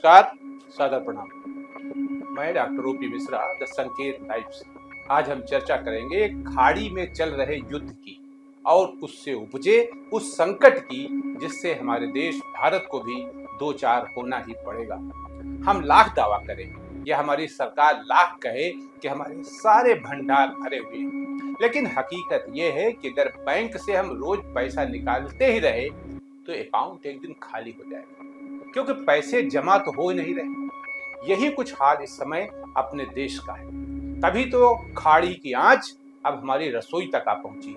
नमस्कार, सादर प्रणाम। मैं डॉक्टर ओपी मिश्रा, द संकेत टाइम्स। आज हम चर्चा करेंगे एक खाड़ी में चल रहे युद्ध की और उससे उपजे उस संकट की जिससे हमारे देश भारत को भी दो चार होना ही पड़ेगा। हम लाख दावा करें या हमारी सरकार लाख कहे कि हमारे सारे भंडार भरे हुए हैं, लेकिन हकीकत यह है कि अगर बैंक से हम रोज पैसा निकालते ही रहे तो अकाउंट एक दिन खाली हो जाएगा, क्योंकि पैसे जमा तो हो ही नहीं रहे। यही कुछ हाल इस समय अपने देश का है। तभी तो खाड़ी की आंच अब हमारी रसोई तक आ पहुंची।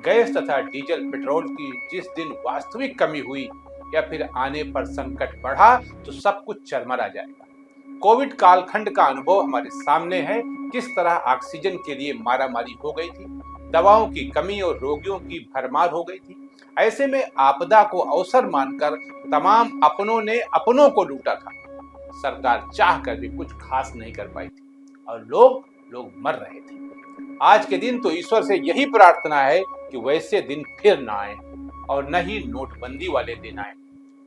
गैस तथा डीजल पेट्रोल की जिस दिन वास्तविक कमी हुई या फिर आने पर संकट बढ़ा तो सब कुछ चरमरा जाएगा। कोविड कालखंड का अनुभव हमारे सामने है। किस तरह ऑक्सीजन के लिए मारामारी हो गई थी, दवाओं की कमी और रोगियों की भरमार हो गई थी। ऐसे में आपदा को अवसर मानकर तमाम अपनों ने अपनों को लूटा था। सरकार चाह कर भी कुछ खास नहीं कर पाई थी और लोग मर रहे थे। आज के दिन तो ईश्वर से यही प्रार्थना है कि वैसे दिन फिर ना आए और न ही नोटबंदी वाले दिन आए।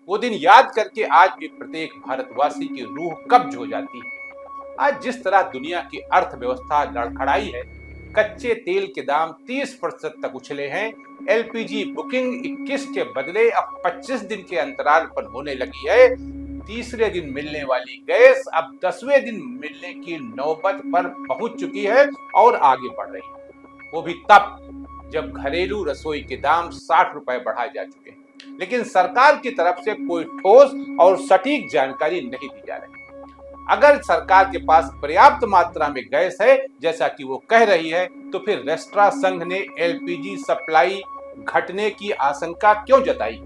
वो दिन याद करके आज भी प्रत्येक भारतवासी की रूह कब्ज हो जाती है। आज जिस तरह दुनिया की अर्थव्यवस्था लड़खड़ाई है, कच्चे तेल के दाम 30% तक उछले हैं, एलपीजी बुकिंग 21 के बदले अब 25 दिन के अंतराल पर होने लगी है, तीसरे दिन मिलने वाली गैस अब 10वें दिन मिलने की नौबत पर पहुंच चुकी है और आगे बढ़ रही है। वो भी तब जब घरेलू रसोई के दाम 60 रुपए बढ़ाए जा चुके हैं, लेकिन सरकार की तरफ से कोई ठोस और सटीक जानकारी नहीं दी जा रही। अगर सरकार के पास पर्याप्त मात्रा में गैस है, जैसा कि वो कह रही है, तो फिर रेस्ट्रा संघ ने एलपीजी सप्लाई घटने की आशंका क्यों जताई?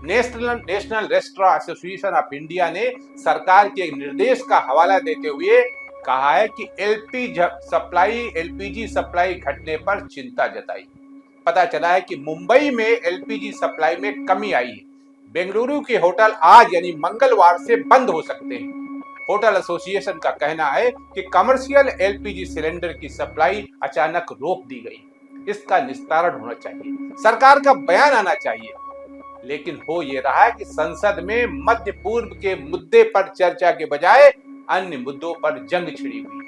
नेशनल रेस्ट्रा एसोसिएशन ऑफ इंडिया ने सरकार के एक निर्देश का हवाला देते हुए कहा है कि एलपीजी सप्लाई घटने पर चिंता जताई। पता चला है कि मुंबई में एलपीजी सप्लाई में कमी आई है। बेंगलुरु के होटल आज यानी मंगलवार से बंद हो सकते हैं। होटल एसोसिएशन का कहना है कि कमर्शियल एलपीजी सिलेंडर की सप्लाई अचानक रोक दी गई। इसका निस्तारण होना चाहिए, सरकार का बयान आना चाहिए। लेकिन हो ये रहा है कि संसद में मध्य पूर्व के मुद्दे पर चर्चा के बजाय अन्य मुद्दों पर जंग छिड़ी हुई,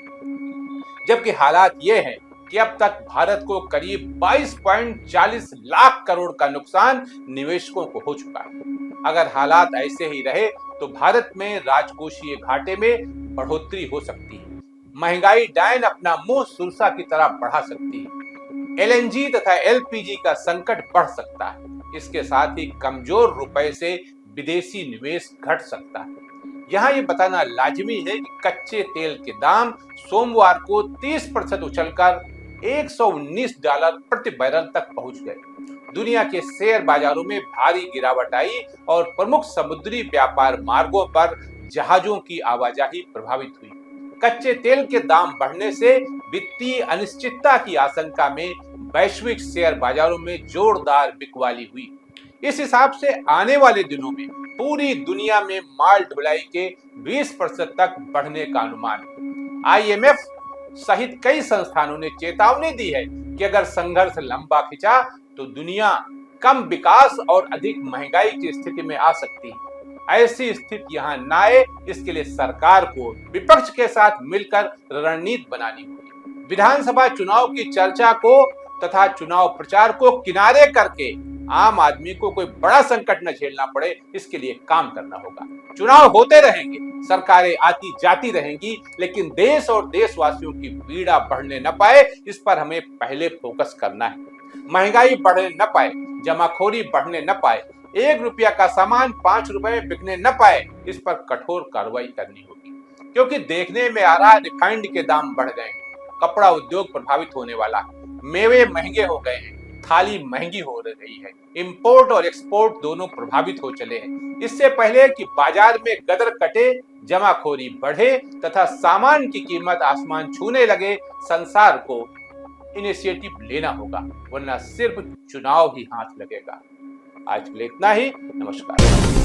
जबकि हालात ये हैं कि अब तक भारत को करीब 22.40 लाख करोड़ का नुकसान निवेशकों को हो चुका है। अगर हालात ऐसे ही रहे तो भारत में राजकोषीय घाटे में बढ़ोतरी हो सकती है। महंगाई डायन अपना मुंह सुरसा की तरह बढ़ा सकती है। एलएनजी तथा एलपीजी का संकट बढ़ सकता है। इसके साथ ही कमजोर रुपए से विदेशी निवेश घट सकता है। यहाँ ये बताना लाजमी है कि कच्चे तेल के दाम सोमवार को 30% उछलकर $119 प्रति बैरल तक पहुंच गए। दुनिया के शेयर बाजारों में भारी गिरावट आई और प्रमुख समुद्री व्यापार मार्गों पर जहाजों की आवाजाही प्रभावित हुई। कच्चे तेल के दाम बढ़ने से वित्तीय अनिश्चितता की आशंका में वैश्विक शेयर बाजारों में जोरदार बिकवाली हुई। इस हिसाब से आने वाले दिनों में पूरी दुनिया में माल ढुलाई के 20% तक बढ़ने का अनुमान। आईएमएफ सहित कई संस्थानों ने चेतावनी दी है कि अगर संघर्ष लंबा खिंचा तो दुनिया कम विकास और अधिक महंगाई की स्थिति में आ सकती है। ऐसी स्थिति यहाँ न आए, इसके लिए सरकार को विपक्ष के साथ मिलकर रणनीति बनानी होगी। विधानसभा चुनाव की चर्चा को तथा चुनाव प्रचार को किनारे करके आम आदमी को कोई बड़ा संकट न झेलना पड़े, इसके लिए काम करना होगा। चुनाव होते रहेंगे, सरकारें आती जाती रहेंगी, लेकिन देश और देशवासियों की पीड़ा बढ़ने न पाए, इस पर हमें पहले फोकस करना है। महंगाई बढ़ने न पाए, जमाखोरी बढ़ने न पाए, 1 रुपया का सामान 5 रुपए में बिकने न पाए, इस पर कठोर कार्रवाई करनी होगी। क्योंकि देखने में आ रहा है रिफाइंड के दाम बढ़ गए, कपड़ा उद्योग प्रभावित होने वाला, मेवे महंगे हो गए हैं, थाली महंगी हो रही है, इंपोर्ट और एक्सपोर्ट दोनों प्रभावित हो चले हैं। इससे पहले कि बाजार में गदर कटे, जमाखोरी बढ़े तथा सामान की कीमत आसमान छूने लगे, संसार को इनिशिएटिव लेना होगा, वरना सिर्फ चुनाव ही हाथ लगेगा। आज के लिए इतना ही। नमस्कार।